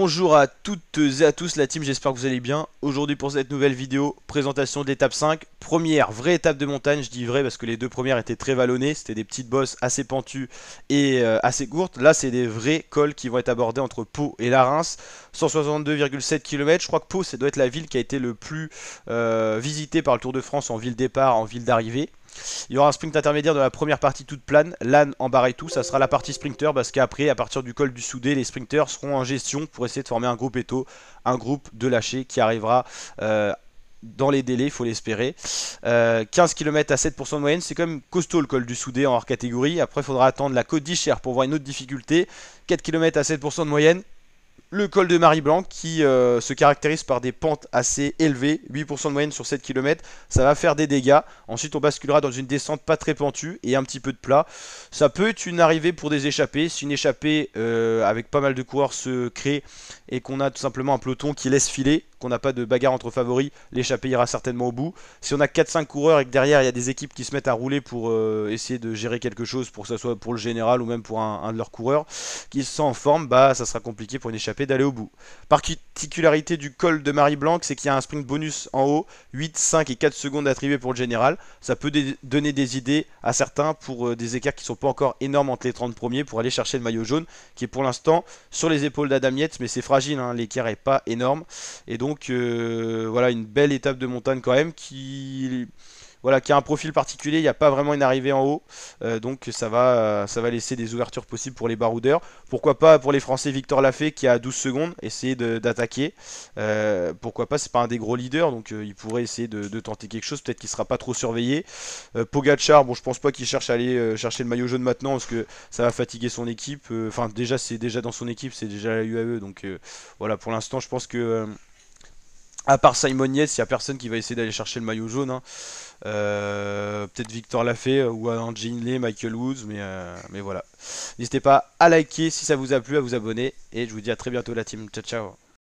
Bonjour à toutes et à tous la team, j'espère que vous allez bien. Aujourd'hui pour cette nouvelle vidéo, présentation de l'étape 5. Première vraie étape de montagne, je dis vrai parce que les deux premières étaient très vallonnées. C'était des petites bosses assez pentues et assez courtes. Là c'est des vrais cols qui vont être abordés entre Pau et la Reims. 162,7 km, je crois que Pau ça doit être la ville qui a été le plus visitée par le Tour de France en ville départ, en ville d'arrivée. Il y aura un sprint intermédiaire dans la première partie toute plane, l'âne en barre et tout, ça sera la partie sprinter parce qu'après, à partir du col du Soudé, les sprinters seront en gestion pour essayer de former un groupe étau, un groupe de lâchers qui arrivera dans les délais, il faut l'espérer. 15 km à 7% de moyenne, c'est quand même costaud le col du Soudé en hors catégorie. Après, il faudra attendre la côte d'Icher pour voir une autre difficulté. 4 km à 7% de moyenne. Le col de Marie-Blanc qui se caractérise par des pentes assez élevées, 8% de moyenne sur 7 km, ça va faire des dégâts. Ensuite on basculera dans une descente pas très pentue et un petit peu de plat. Ça peut être une arrivée pour des échappées, si une échappée avec pas mal de coureurs se crée et qu'on a tout simplement un peloton qui laisse filer, qu'on n'a pas de bagarre entre favoris, l'échappée ira certainement au bout. Si on a 4-5 coureurs et que derrière il y a des équipes qui se mettent à rouler pour essayer de gérer quelque chose, pour que ce soit pour le général ou même pour un de leurs coureurs qui se sent en forme, bah ça sera compliqué pour une échappée d'aller au bout. Particularité du col de Marie-Blanc, c'est qu'il y a un sprint bonus en haut, 8, 5 et 4 secondes attribuées pour le général. Ça peut donner des idées à certains pour des écarts qui ne sont pas encore énormes entre les 30 premiers pour aller chercher le maillot jaune, qui est pour l'instant sur les épaules d'Adam Yates, mais c'est fragile, hein, l'écart n'est pas énorme. Et donc voilà, une belle étape de montagne quand même voilà, qui a un profil particulier, il n'y a pas vraiment une arrivée en haut, donc ça va laisser des ouvertures possibles pour les baroudeurs. Pourquoi pas pour les Français Victor Lafay qui a 12 secondes, essayer d'attaquer. Pourquoi pas, c'est pas un des gros leaders, donc il pourrait essayer de tenter quelque chose, peut-être qu'il sera pas trop surveillé. Pogacar, bon je pense pas qu'il cherche à aller chercher le maillot jaune maintenant, parce que ça va fatiguer son équipe. Enfin déjà c'est déjà dans son équipe, c'est déjà la UAE, donc voilà, pour l'instant je pense que... à part Simon Yates, il n'y a personne qui va essayer d'aller chercher le maillot jaune, hein. Peut-être Victor Lafay ou Angie Hindley, Michael Woods, mais voilà. N'hésitez pas à liker si ça vous a plu, à vous abonner, et je vous dis à très bientôt la team. Ciao ciao.